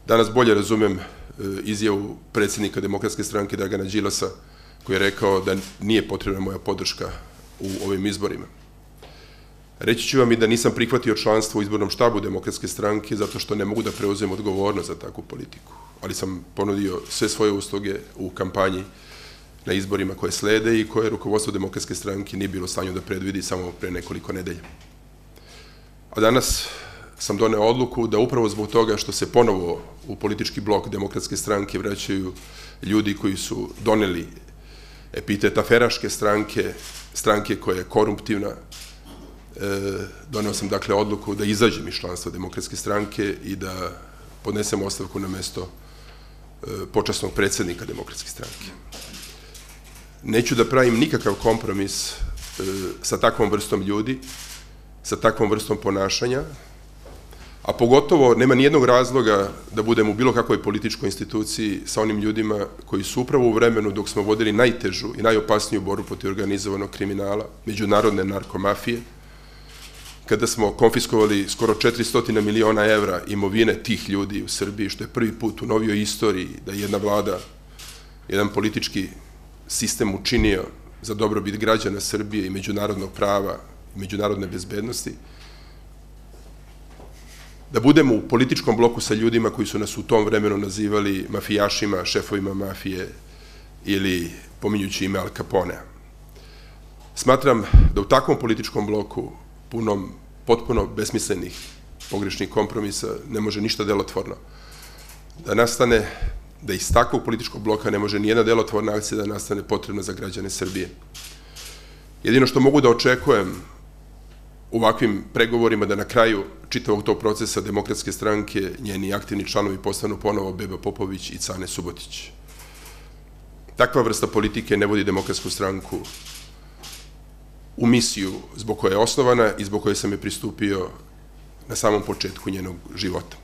Danas bolje razumem izjavu predsjednika Demokratske stranke Dragana Đilasa, koji je rekao da nije potrebna moja podrška u ovim izborima. Reći ću vam i da nisam prihvatio članstvo u izbornom štabu Demokratske stranke zato što ne mogu da preuzem odgovornost za takvu politiku, ali sam ponudio sve svoje usluge u kampanji na izborima koje slede i koje rukovodstvo Demokratske stranke nije bilo u stanju da predvidi samo pre nekoliko nedelja. A danas sam doneo odluku da upravo zbog toga što se ponovo u politički blok Demokratske stranke vraćaju ljudi koji su doneli epitet aferaške stranke, stranke koja je korumptivna, doneo sam dakle odluku da izađem iz članstva Demokratske stranke i da podnesem ostavku na mesto počasnog predsjednika Demokratske stranke. Neću da pravim nikakav kompromis sa takvom vrstom ljudi, sa takvom vrstom ponašanja, a pogotovo nema nijednog razloga da budem u bilo kakvoj političkoj instituciji sa onim ljudima koji su upravo u vremenu dok smo vodili najtežu i najopasniju borbu protiv organizovanog kriminala, međunarodne narkomafije, kada smo konfiskovali skoro 400 miliona evra imovine tih ljudi u Srbiji, što je prvi put u novijoj istoriji da jedna vlada, jedan politički sistem učinio za dobrobit građana Srbije i međunarodnog prava i međunarodne bezbednosti, da budemo u političkom bloku sa ljudima koji su nas u tom vremenu nazivali mafijašima, šefovima mafije ili pominjući ime Al Caponea. Smatram da u takvom političkom bloku, punom potpuno besmislenih, pogrešnih kompromisa, ne može ništa delotvorno da nastane, da iz takvog političkog bloka ne može nijedna delotvorna akcija da nastane potrebna za građane Srbije. Jedino što mogu da očekujem u ovakvim pregovorima da na kraju čitavog tog procesa Demokratske stranke njeni aktivni članovi postanu ponovo Beba Popović i Cane Subotić. Takva vrsta politike ne vodi Demokratsku stranku u misiju zbog koje je osnovana i zbog koje sam je pristupio na samom početku njenog života.